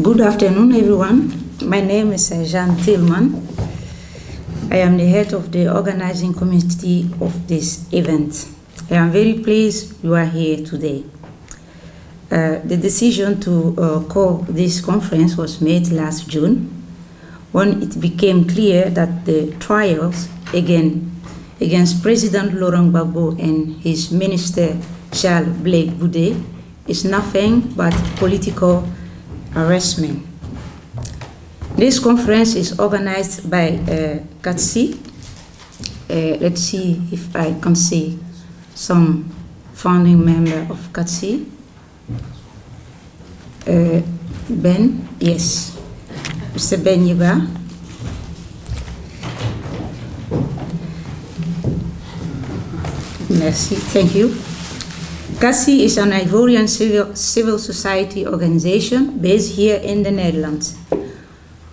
Good afternoon, everyone. My name is Jean Tillman. I am the head of the organizing committee of this event. I am very pleased you are here today. The decision to call this conference was made last June, when it became clear that the trials against President Laurent Gbagbo and his minister Charles Blé is nothing but political harassment. This conference is organized by CATSI. Let's see if I can see some founding member of CATSI. Ben, yes, Mr. Ben Yeba. Merci, thank you. CATSI is an Ivorian civil society organization based here in the Netherlands.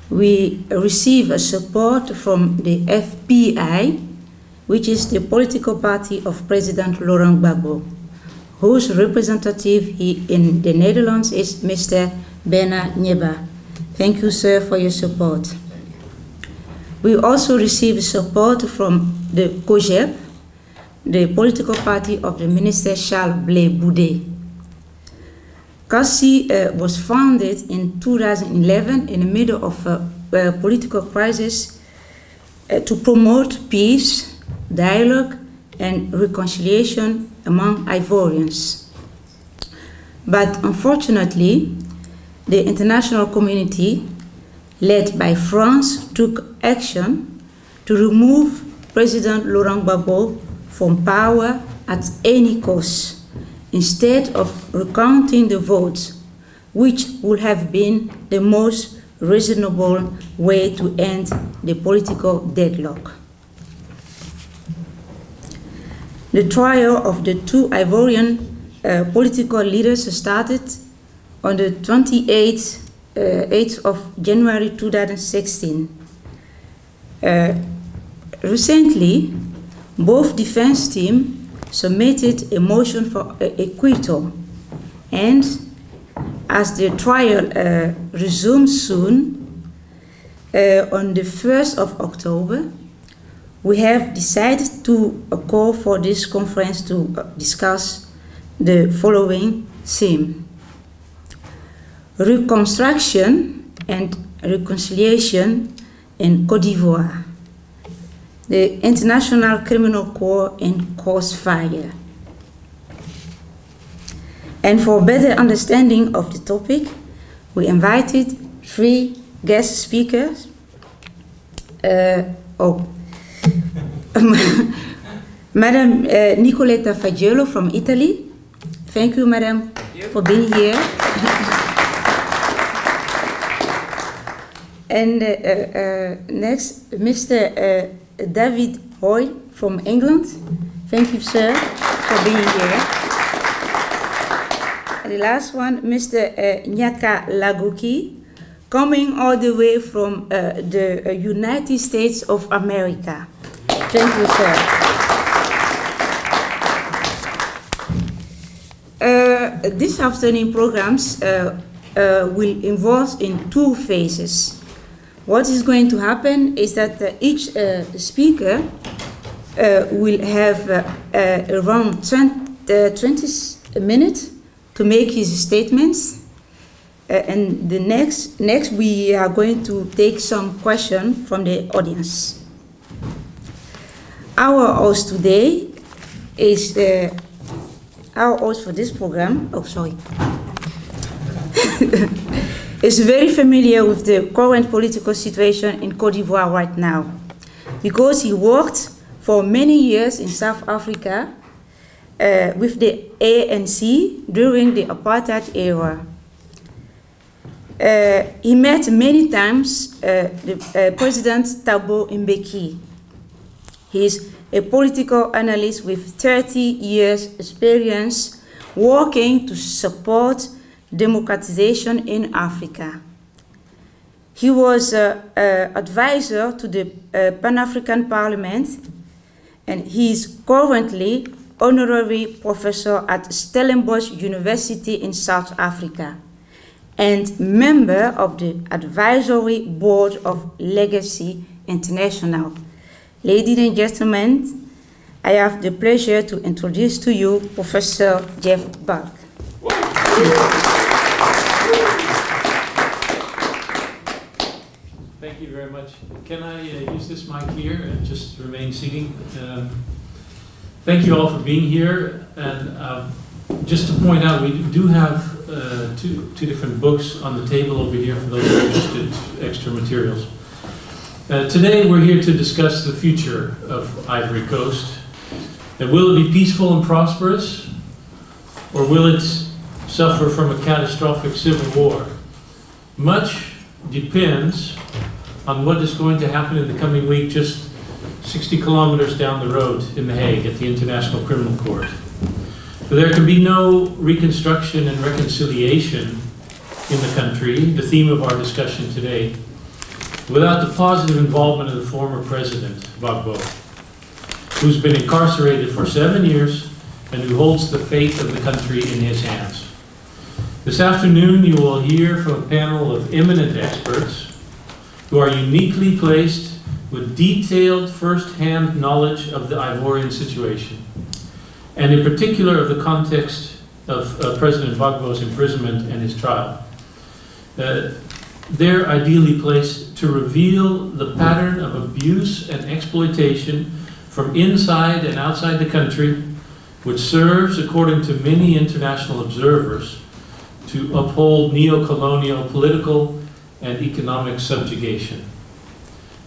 We receive a support from the FPI, which is the political party of President Laurent Gbagbo, whose representative in the Netherlands is Mr. Bena Nyeba. Thank you, sir, for your support. We also receive support from the COGEP, the political party of the Minister Charles Blé. CATSI was founded in 2011 in the middle of a political crisis to promote peace, dialogue, and reconciliation among Ivorians. But unfortunately, the international community, led by France, took action to remove President Laurent Gbagbo from power at any cost, instead of recounting the votes, which would have been the most reasonable way to end the political deadlock. The trial of the two Ivorian political leaders started on the 8th of January 2016. Recently, both defense teams submitted a motion for acquittal, and as the trial resumes soon, on the 1st of October, we have decided to call for this conference to discuss the following theme: reconstruction and reconciliation in Côte d'Ivoire, the International Criminal Court in crossfire. And for better understanding of the topic, we invited 3 guest speakers. Madam Nicoletta Fagiolo from Italy. Thank you, Madam, for being here. And next, Mr. David Hoy from England. Thank you, sir, for being here. And the last one, Mr. Nyaka Lagoki, coming all the way from the United States of America. Thank you, sir. This afternoon programs will involve in 2 phases. What is going to happen is that each speaker will have around 20 minutes to make his statements. And the next we are going to take some questions from the audience. Our host today is our host for this program. Oh, sorry. Is very familiar with the current political situation in Côte d'Ivoire right now, because he worked for many years in South Africa with the ANC during the apartheid era. He met many times President Thabo Mbeki. He is a political analyst with 30 years experience working to support democratization in Africa. He was advisor to the Pan-African Parliament, and he is currently honorary professor at Stellenbosch University in South Africa. and member of the Advisory Board of Legacy International. Ladies and gentlemen, I have the pleasure to introduce to you Professor Jeff Buck. Thank you very much. Can I use this mic here and just remain seating? Thank you all for being here. And just to point out, we do have two different books on the table over here for those who are interested in extra materials. Today we're here to discuss the future of Ivory Coast. And will it be peaceful and prosperous, or will it suffer from a catastrophic civil war? Much depends on what is going to happen in the coming week just 60 kilometers down the road in The Hague at the International Criminal Court. But there can be no reconstruction and reconciliation in the country, the theme of our discussion today, without the positive involvement of the former president, Gbagbo, who's been incarcerated for 7 years and who holds the fate of the country in his hands. This afternoon you will hear from a panel of eminent experts who are uniquely placed with detailed first-hand knowledge of the Ivorian situation, and in particular of the context of President Gbagbo's imprisonment and his trial. They're ideally placed to reveal the pattern of abuse and exploitation from inside and outside the country, which serves, according to many international observers, to uphold neo-colonial political and economic subjugation.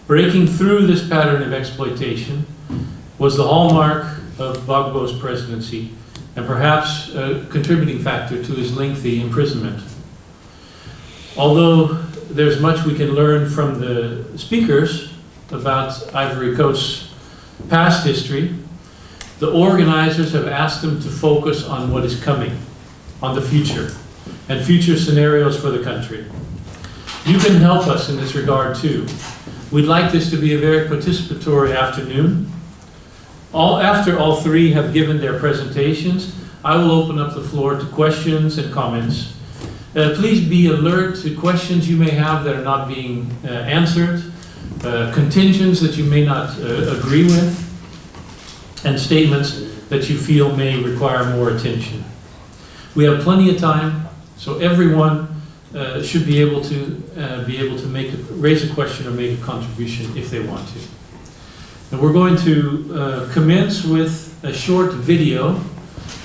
Breaking through this pattern of exploitation was the hallmark of Gbagbo's presidency, and perhaps a contributing factor to his lengthy imprisonment. Although there's much we can learn from the speakers about Ivory Coast's past history, the organizers have asked them to focus on what is coming, on the future, and future scenarios for the country. You can help us in this regard too. We'd like this to be a very participatory afternoon. After all three have given their presentations, I will open up the floor to questions and comments. Please be alert to questions you may have that are not being answered, contentions that you may not agree with, and statements that you feel may require more attention. We have plenty of time, so everyone should be able to raise a question or make a contribution if they want to. And we're going to commence with a short video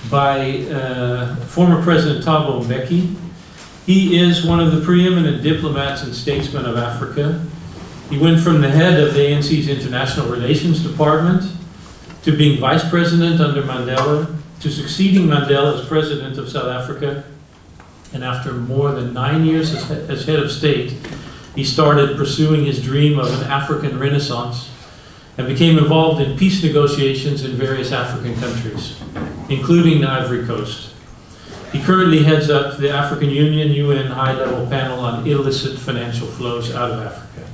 by former President Thabo Mbeki. He is one of the preeminent diplomats and statesmen of Africa. He went from the head of the ANC's International Relations Department to being vice president under Mandela, to succeeding Mandela as president of South Africa. And after more than 9 years as head of state, he started pursuing his dream of an African Renaissance and became involved in peace negotiations in various African countries, including the Ivory Coast. He currently heads up the African Union UN high-level panel on illicit financial flows out of Africa.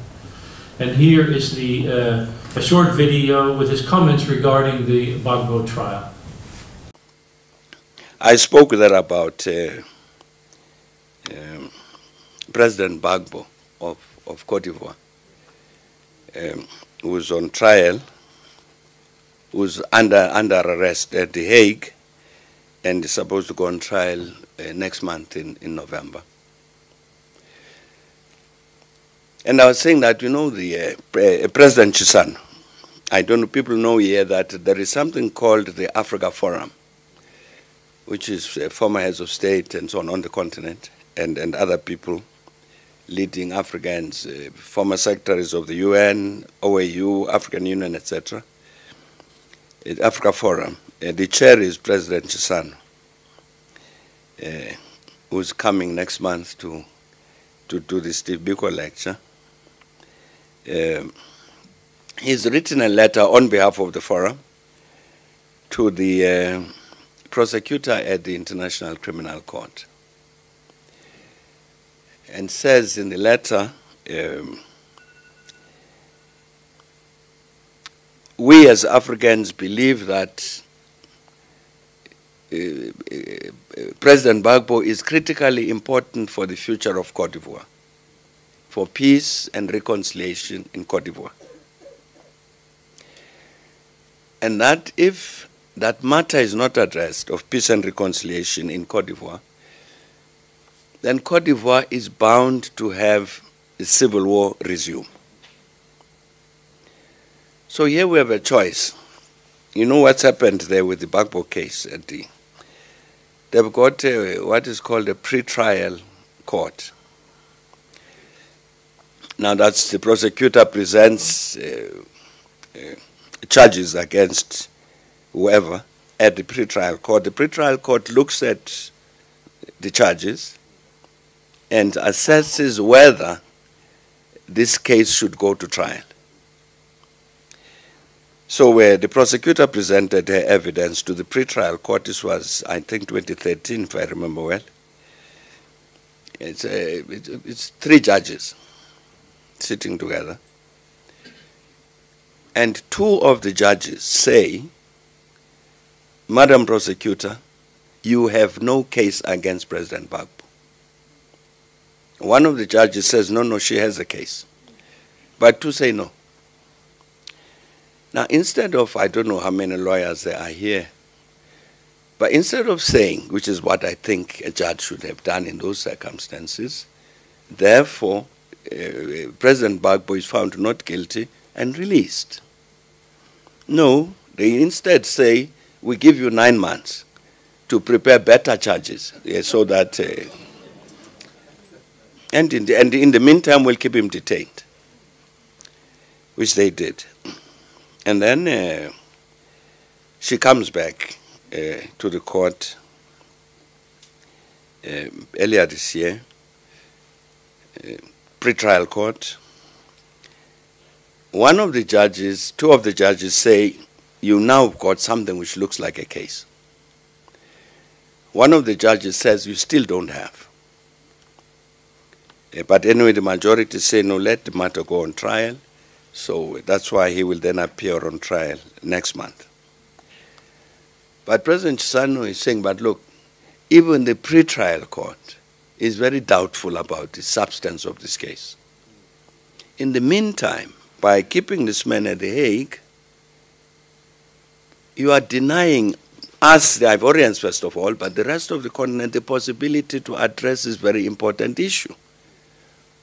And here is a short video with his comments regarding the Gbagbo trial. I spoke there about President Gbagbo of Cote d'Ivoire, who was on trial, who was under arrest at The Hague, and is supposed to go on trial next month in November. And I was saying that, you know, the President Chisan, I don't know, people know here that there is something called the Africa Forum, which is former heads of state and so on the continent, and other people leading Africans, former secretaries of the UN, OAU, African Union, etc. Africa Forum. The chair is President Chisan, who's coming next month to do the Steve Biko lecture. He's written a letter on behalf of the forum to the prosecutor at the International Criminal Court, and says in the letter, we as Africans believe that President Gbagbo is critically important for the future of Cote d'Ivoire, for peace and reconciliation in Cote d'Ivoire. And that if that matter is not addressed, of peace and reconciliation in Cote d'Ivoire, then Cote d'Ivoire is bound to have the civil war resume. So here we have a choice. You know what's happened there with the Gbagbo case. They've got what is called a pre-trial court. Now that's the prosecutor presents charges against whoever at the pre-trial court. The pre-trial court looks at the charges and assesses whether this case should go to trial. So where the prosecutor presented her evidence to the pre-trial court, this was, I think, 2013, if I remember well. It's 3 judges sitting together. And 2 of the judges say, Madam Prosecutor, you have no case against President Gbagbo. One of the judges says, no, she has a case. But 2 say no. Now, instead of, I don't know how many lawyers there are here, but instead of saying, which is what I think a judge should have done in those circumstances, therefore, President Gbagbo is found not guilty and released. No, they instead say, we give you 9 months to prepare better charges, so that, and in the meantime, we'll keep him detained, which they did. And then she comes back to the court earlier this year, pre-trial court. One of the judges, 2 of the judges say, you now got something which looks like a case. One of the judges says, you still don't have. But anyway, the majority say, no, let the matter go on trial. So that's why he will then appear on trial next month. But President Chisano is saying, but look, even the pre-trial court is very doubtful about the substance of this case. In the meantime, by keeping this man at The Hague, you are denying us, the Ivorians first of all, but the rest of the continent, the possibility to address this very important issue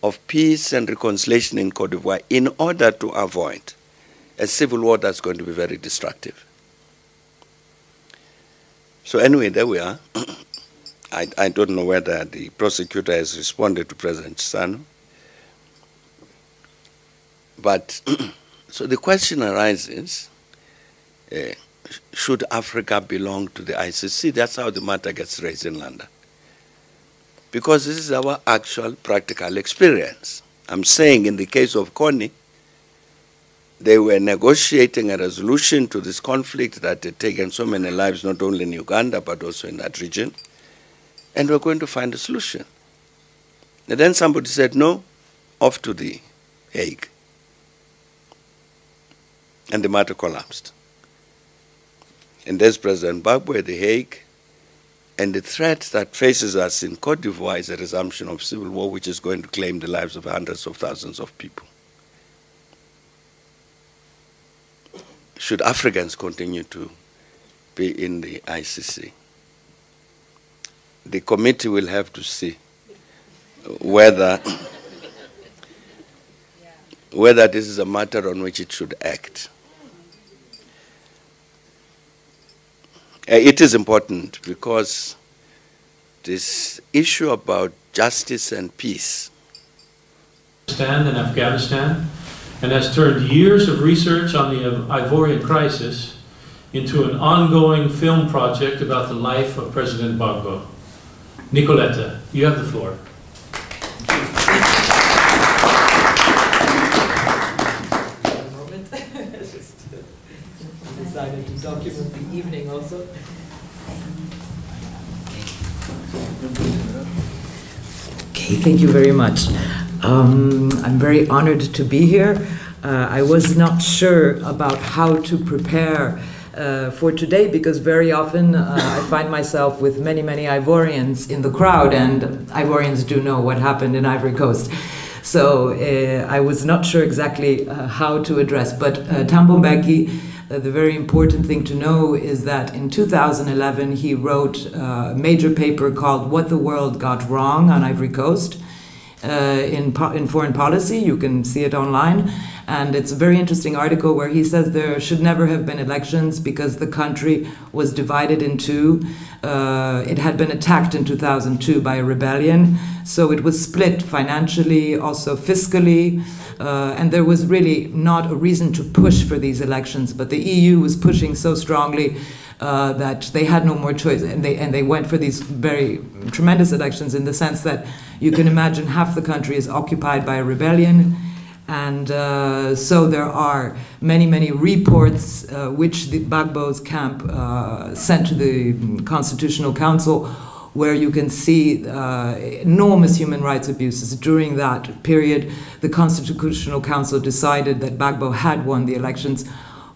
of peace and reconciliation in Cote d'Ivoire in order to avoid a civil war that's going to be very destructive. So anyway, there we are. I don't know whether the prosecutor has responded to President Chisano. But so the question arises, should Africa belong to the ICC? That's how the matter gets raised in London. Because this is our actual practical experience. I'm saying in the case of Kony, they were negotiating a resolution to this conflict that had taken so many lives, not only in Uganda, but also in that region. And we're going to find a solution. And then somebody said, no, off to The Hague. And the matter collapsed. And there's President Gbagbo at The Hague. And the threat that faces us in Cote d'Ivoire is a resumption of civil war, which is going to claim the lives of hundreds of thousands of people. Should Africans continue to be in the ICC? The committee will have to see whether this is a matter on which it should act. It is important because this issue about justice and peace in Afghanistan, and has turned years of research on the Ivorian crisis into an ongoing film project about the life of President Gbagbo. Nicoletta, you have the floor. Decided to document the evening also. Okay, thank you very much. I'm very honored to be here. I was not sure about how to prepare for today, because very often I find myself with many, many Ivorians in the crowd, and Ivorians do know what happened in Ivory Coast. So I was not sure exactly how to address, but Thabo Mbeki, the very important thing to know is that in 2011 he wrote a major paper called What the World Got Wrong on Ivory Coast in Foreign Policy. You can see it online. And it's a very interesting article where he says there should never have been elections because the country was divided in two. It had been attacked in 2002 by a rebellion, so it was split financially, also fiscally, and there was really not a reason to push for these elections, but the EU was pushing so strongly that they had no more choice, and they went for these very tremendous elections in the sense that you can imagine half the country is occupied by a rebellion. And so there are many, many reports which the Gbagbo's camp sent to the Constitutional Council, where you can see enormous human rights abuses. During that period, the Constitutional Council decided that Gbagbo had won the elections,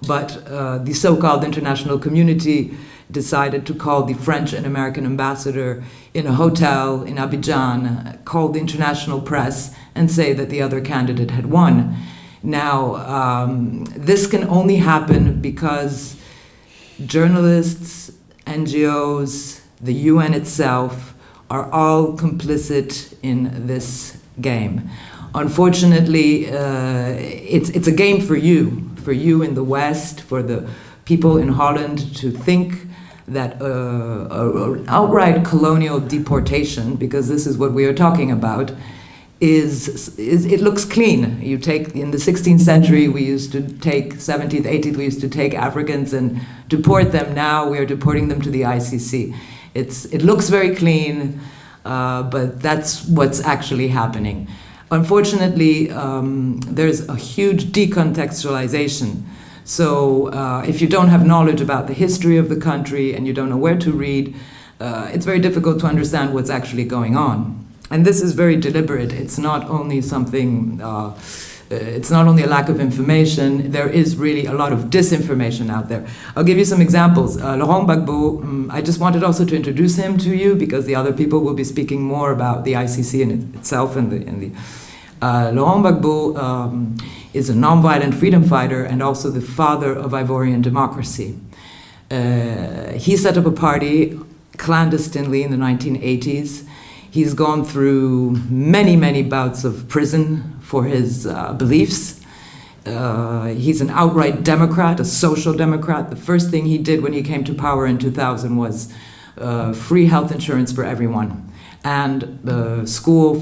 but the so-called international community decided to call the French and American ambassador in a hotel in Abidjan, call the international press, and say that the other candidate had won. Now, this can only happen because journalists, NGOs, the UN itself are all complicit in this game. Unfortunately, it's a game for you in the West, for the people in Holland to think that outright colonial deportation, because this is what we are talking about, it looks clean. You take, in the 16th century, we used to take, 17th, 18th, we used to take Africans and deport them. Now we are deporting them to the ICC. It looks very clean, but that's what's actually happening. Unfortunately, there's a huge decontextualization. So if you don't have knowledge about the history of the country and you don't know where to read, it's very difficult to understand what's actually going on. And this is very deliberate. It's not only something, it's not only a lack of information, there is really a lot of disinformation out there. I'll give you some examples. Laurent Gbagbo, I just wanted also to introduce him to you because the other people will be speaking more about the ICC in itself and the Laurent Gbagbo is a nonviolent freedom fighter and also the father of Ivorian democracy. He set up a party clandestinely in the 1980s. He's gone through many, many bouts of prison for his beliefs. He's an outright Democrat, a social democrat. The first thing he did when he came to power in 2000 was free health insurance for everyone and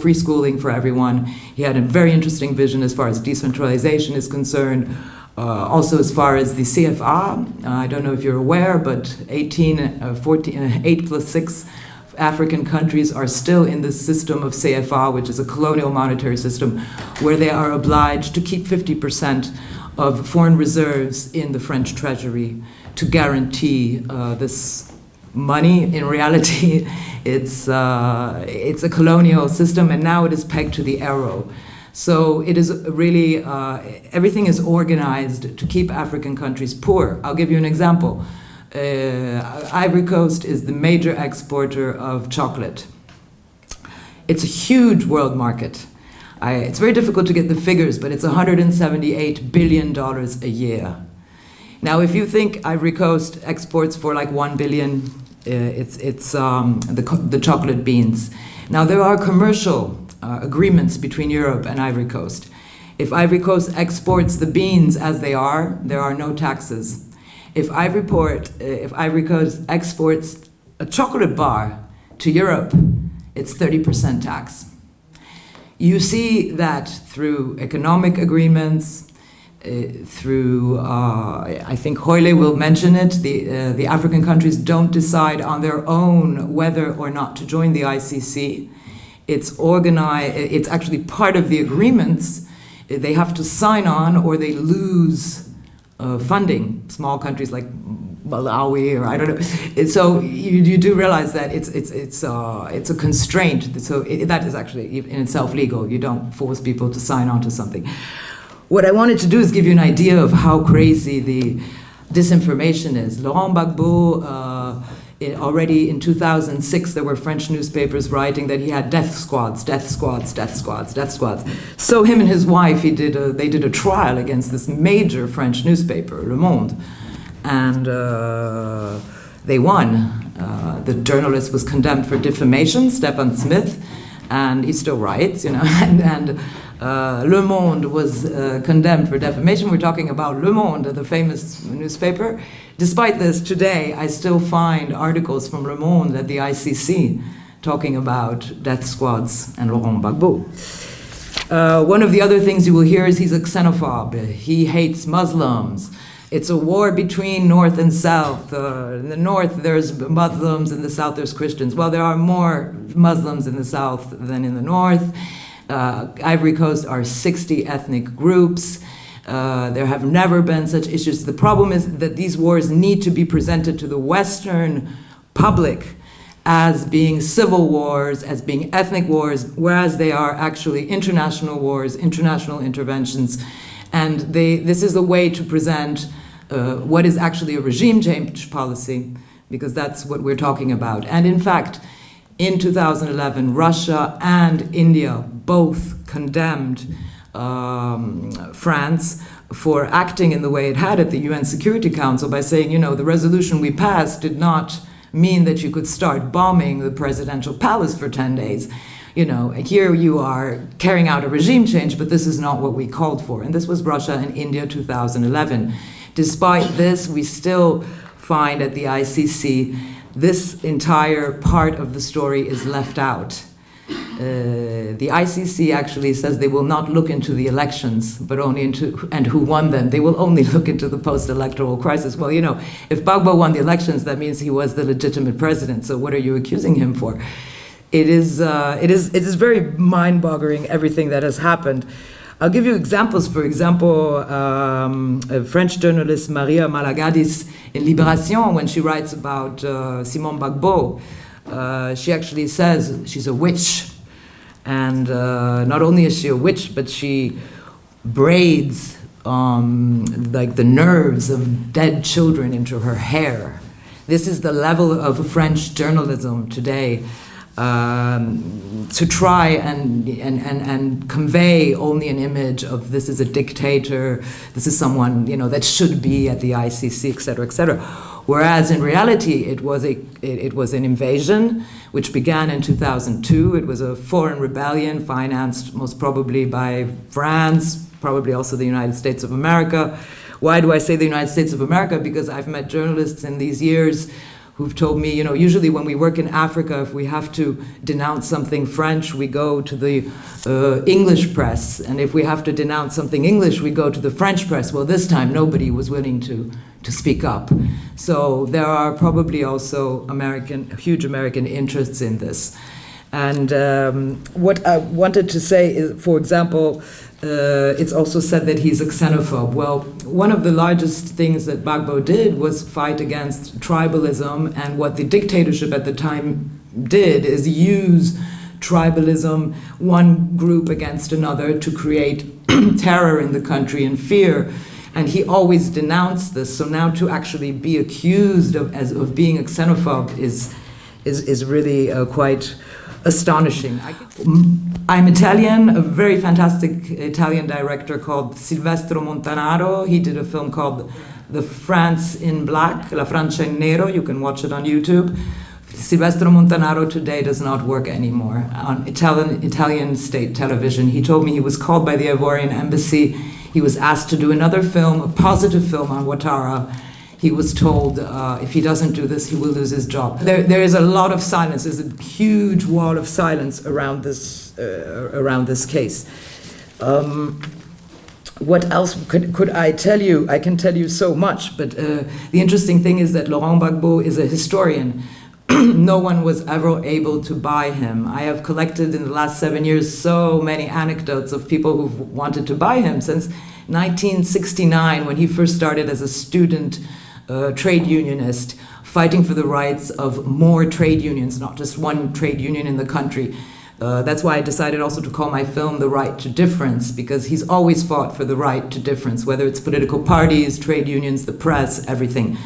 free schooling for everyone. He had a very interesting vision as far as decentralization is concerned. Also as far as the CFA, I don't know if you're aware, but 8 plus 6 African countries are still in the system of CFA, which is a colonial monetary system, where they are obliged to keep 50% of foreign reserves in the French treasury to guarantee this money. In reality, it's a colonial system, and now it is pegged to the euro. So it is really, everything is organized to keep African countries poor. I'll give you an example. Ivory Coast is the major exporter of chocolate. It's a huge world market. It's very difficult to get the figures, but it's $178 billion a year. Now, if you think Ivory Coast exports for like 1 billion, it's the chocolate beans. Now, there are commercial agreements between Europe and Ivory Coast. If Ivory Coast exports the beans as they are, there are no taxes. If Ivory Coast exports a chocolate bar to Europe, it's 30% tax. You see that through economic agreements, through, I think Hoyle will mention it, the African countries don't decide on their own whether or not to join the ICC. It's organized, it's actually part of the agreements. They have to sign on or they lose funding. Small countries like Malawi or I don't know. So you do realize that it's a constraint. So that is actually in itself legal. You don't force people to sign on to something. What I wanted to do is give you an idea of how crazy the disinformation is. Laurent Gbagbo, already in 2006, there were French newspapers writing that he had death squads, death squads, death squads, death squads. So him and his wife, they did a trial against this major French newspaper, Le Monde, and they won. The journalist was condemned for defamation, Stephen Smith, and he still writes, you know, and Le Monde was condemned for defamation. We're talking about Le Monde, the famous newspaper. Despite this, today I still find articles from Le Monde at the ICC talking about death squads and Laurent Gbagbo. One of the other things you will hear is he's a xenophobe. He hates Muslims. It's a war between North and South. In the North, there's Muslims. In the South, there's Christians. Well, there are more Muslims in the South than in the North. Ivory Coast are 60 ethnic groups. There have never been such issues. The problem is that these wars need to be presented to the Western public as being civil wars, as being ethnic wars, whereas they are actually international wars, international interventions. And this is a way to present what is actually a regime change policy, because that's what we're talking about. And in fact, in 2011, Russia and India both condemned France for acting in the way it had at the UN Security Council by saying, you know, the resolution we passed did not mean that you could start bombing the presidential palace for 10 days. You know, here you are carrying out a regime change, but this is not what we called for. And this was Russia and India 2011. Despite this, we still find at the ICC this entire part of the story is left out. The ICC actually says they will not look into the elections, but only into, and who won them. They will only look into the post-electoral crisis. Well, you know, if Gbagbo won the elections, that means he was the legitimate president. So what are you accusing him for? It is very mind-boggling, everything that has happened. I'll give you examples. For example, a French journalist, Maria Malagadis, in Libération, when she writes about Simone Gbagbo, she actually says she's a witch. And not only is she a witch, but she braids like the nerves of dead children into her hair. This is the level of French journalism today. To try and convey only an image of this is a dictator, this is someone, you know, that should be at the ICC, etc., etc. Whereas in reality, it was an invasion which began in 2002. It was a foreign rebellion financed most probably by France, probably also the United States of America. Why do I say the United States of America? Because I've met journalists in these years who've told me, you know, usually when we work in Africa, if we have to denounce something French, we go to the English press. And if we have to denounce something English, we go to the French press. Well, this time nobody was willing to speak up. So there are probably also huge American interests in this. And what I wanted to say is, for example, it's also said that he's a xenophobe. Well, one of the largest things that Gbagbo did was fight against tribalism, and what the dictatorship at the time did is use tribalism, one group against another, to create terror in the country and fear. And he always denounced this. So now to actually be accused of being a xenophobe is really quite astonishing. I'm Italian. A very fantastic Italian director called Silvestro Montanaro. He did a film called The France in Black, La Francia in Nero. You can watch it on YouTube. Silvestro Montanaro today does not work anymore on Italian state television. He told me he was called by the Ivorian embassy. He was asked to do another film, a positive film on Ouattara. He was told if he doesn't do this, he will lose his job. There is a lot of silence. There's a huge wall of silence around this case. What else could I tell you? I can tell you so much, but the interesting thing is that Laurent Gbagbo is a historian. No one was ever able to buy him. I have collected in the last 7 years so many anecdotes of people who've wanted to buy him since 1969, when he first started as a student trade unionist, fighting for the rights of more trade unions, not just one trade union in the country. That's why I decided also to call my film The Right to Difference, because he's always fought for the right to difference, whether it's political parties, trade unions, the press, everything.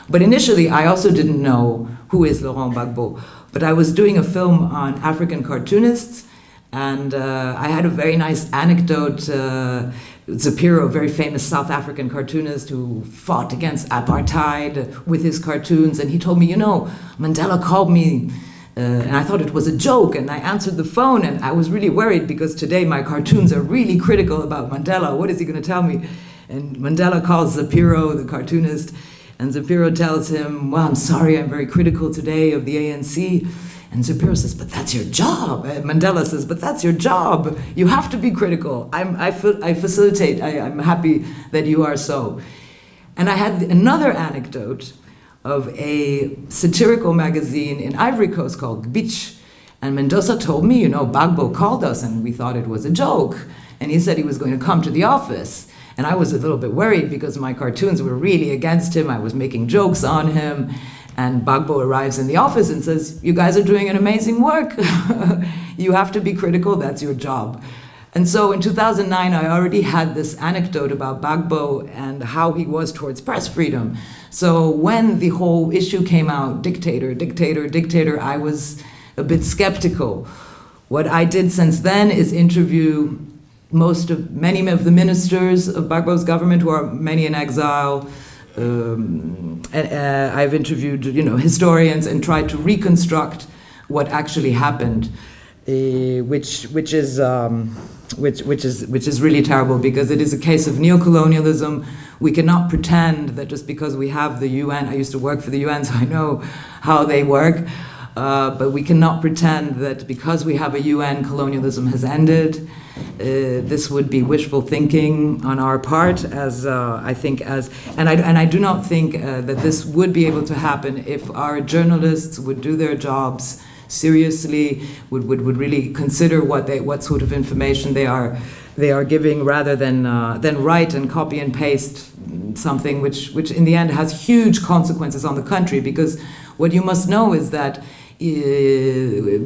But initially, I also didn't know who is Laurent Gbagbo. But I was doing a film on African cartoonists, and I had a very nice anecdote. Zapiro, a very famous South African cartoonist who fought against apartheid with his cartoons, and he told me, you know, Mandela called me, and I thought it was a joke, and I answered the phone, and I was really worried because today my cartoons are really critical about Mandela. What is he going to tell me? And Mandela calls Zapiro, the cartoonist, and Zapiro tells him, well, I'm sorry, I'm very critical today of the ANC. And Zapiro says, but that's your job. And Mandela says, but that's your job. You have to be critical. I facilitate. I'm happy that you are so. And I had another anecdote of a satirical magazine in Ivory Coast called Gbagbo. And Mendoza told me, you know, Gbagbo called us and we thought it was a joke. And he said he was going to come to the office. And I was a little bit worried because my cartoons were really against him. I was making jokes on him. And Gbagbo arrives in the office and says, you guys are doing an amazing work. You have to be critical, that's your job. And so in 2009, I already had this anecdote about Gbagbo and how he was towards press freedom. So when the whole issue came out, dictator, dictator, dictator, I was a bit skeptical. What I did since then is interview many of the ministers of Gbagbo's government, who are many in exile. I've interviewed, you know, historians and tried to reconstruct what actually happened, which is really terrible because it is a case of neocolonialism. We cannot pretend that just because we have the UN, I used to work for the UN, so I know how they work, but we cannot pretend that because we have a UN, colonialism has ended. This would be wishful thinking on our part, and I do not think that this would be able to happen if our journalists would do their jobs seriously, would really consider what sort of information they are giving, rather than write and copy and paste something which in the end has huge consequences on the country. Because what you must know is that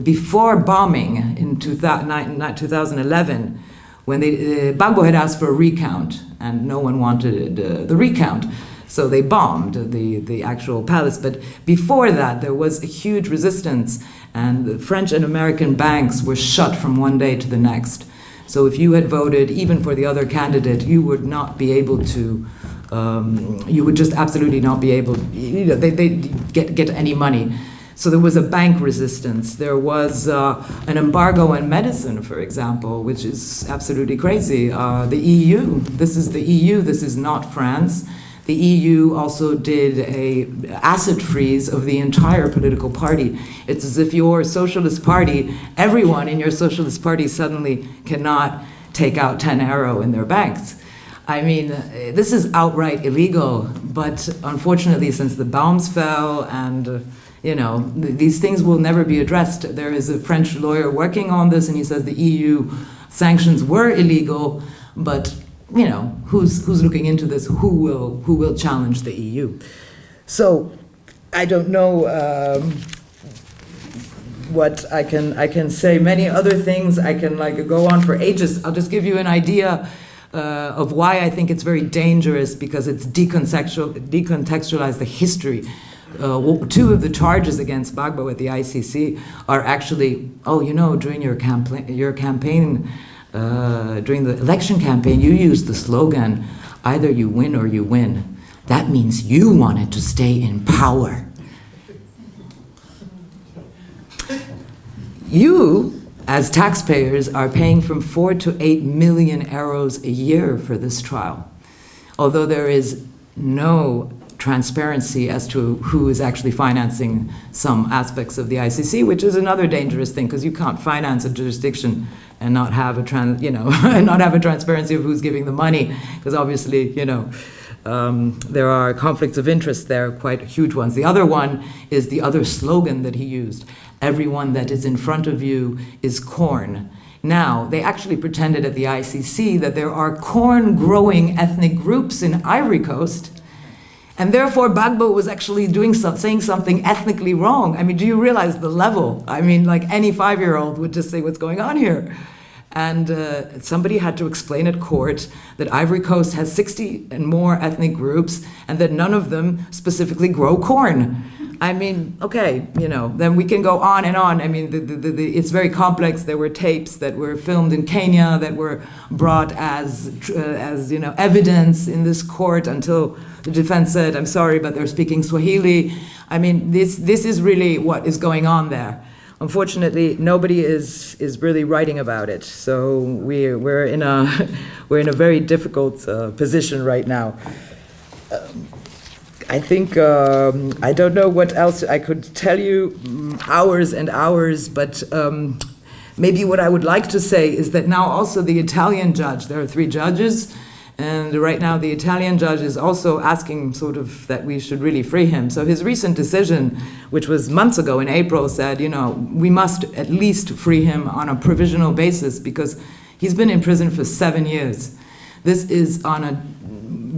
before bombing in 2011, when Gbagbo had asked for a recount, and no one wanted the recount, so they bombed the actual palace. But before that, there was a huge resistance, and the French and American banks were shut from one day to the next. So if you had voted even for the other candidate, you would not be able to. You would just absolutely not be able. You know, they get any money. So there was a bank resistance. There was an embargo on medicine, for example, which is absolutely crazy. The EU, this is the EU, this is not France. The EU also did an asset freeze of the entire political party. It's as if your socialist party, everyone in your socialist party suddenly cannot take out 10 euro in their banks. I mean, this is outright illegal, but unfortunately, since the bombs fell and you know, these things will never be addressed. There is a French lawyer working on this, and he says the EU sanctions were illegal, but you know, who's looking into this? Who will challenge the EU? So I don't know what I can say. Many other things I can go on for ages. I'll just give you an idea of why I think it's very dangerous, because it's decontextualized the history. Two of the charges against Gbagbo at the ICC are actually, oh, you know, during your campaign, during the election campaign, you used the slogan, either you win or you win. That means you wanted to stay in power. You, as taxpayers, are paying from 4 to 8 million euros a year for this trial, although there is no transparency as to who is actually financing some aspects of the ICC, which is another dangerous thing, because you can't finance a jurisdiction and not have a not have a transparency of who's giving the money, because obviously, you know, there are conflicts of interest there, quite huge ones. The other one is the other slogan that he used: everyone that is in front of you is corn. Now, they actually pretended at the ICC that there are corn-growing ethnic groups in Ivory Coast, And therefore, Gbagbo was actually saying something ethnically wrong. I mean, do you realize the level? I mean, like any 5-year-old would just say, what's going on here? And somebody had to explain at court that Ivory Coast has 60 and more ethnic groups and that none of them specifically grow corn. I mean, okay, you know, then we can go on and on. I mean, it's very complex. There were tapes that were filmed in Kenya that were brought as you know, evidence in this court until the defense said, I'm sorry, but they're speaking Swahili. I mean, this is really what is going on there. Unfortunately, nobody is really writing about it. So we're in a very difficult position right now. I think, I don't know what else I could tell you, hours and hours, but maybe what I would like to say is that now also the Italian judge, there are 3 judges, and right now the Italian judge is also asking sort of that we should really free him. So his recent decision, which was months ago in April, said, you know, we must at least free him on a provisional basis because he's been in prison for 7 years. This is on a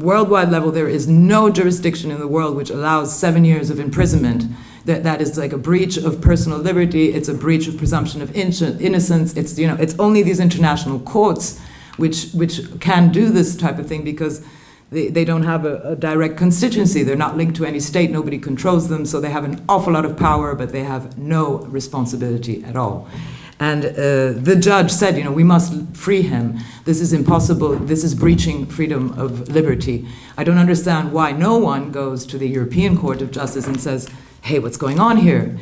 worldwide level. There is no jurisdiction in the world which allows 7 years of imprisonment. That is like a breach of personal liberty. It's a breach of presumption of innocence. It's, you know, it's only these international courts which can do this type of thing because they don't have a direct constituency. They're not linked to any state. Nobody controls them. So they have an awful lot of power, but they have no responsibility at all. And the judge said, you know, we must free him. This is impossible. This is breaching freedom of liberty. I don't understand why no one goes to the European Court of Justice and says, hey, what's going on here?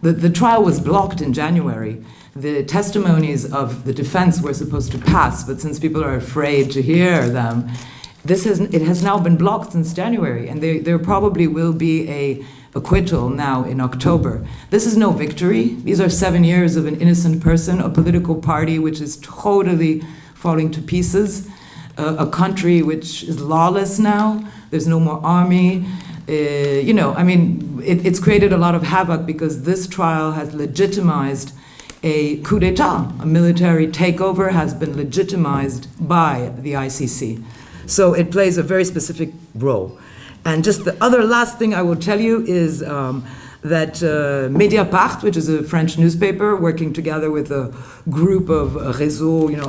The trial was blocked in January. The testimonies of the defense were supposed to pass, but since people are afraid to hear them, it has now been blocked since January, and there probably will be a acquittal now in October. This is no victory. These are 7 years of an innocent person, a political party which is totally falling to pieces, a country which is lawless now. There's no more army. You know, I mean, it's created a lot of havoc because this trial has legitimized a coup d'etat. A military takeover has been legitimized by the ICC. So it plays a very specific role. And just the other last thing I will tell you is that Mediapart, which is a French newspaper working together with a group of réseau, you know,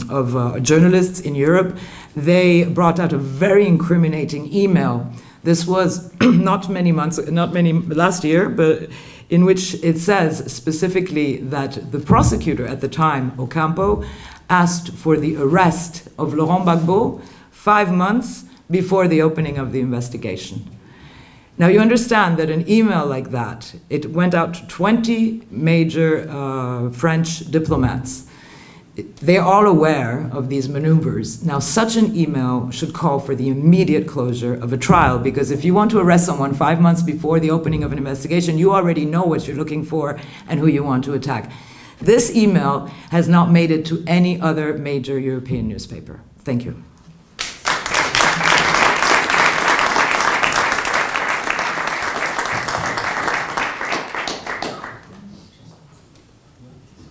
of journalists in Europe, they brought out a very incriminating email. This was not many last year, but in which it says specifically that the prosecutor at the time, Ocampo, asked for the arrest of Laurent Gbagbo 5 months before the opening of the investigation. Now you understand that an email like that, it went out to 20 major French diplomats. They're all aware of these maneuvers. Now such an email should call for the immediate closure of a trial, because if you want to arrest someone 5 months before the opening of an investigation, you already know what you're looking for and who you want to attack. This email has not made it to any other major European newspaper. Thank you.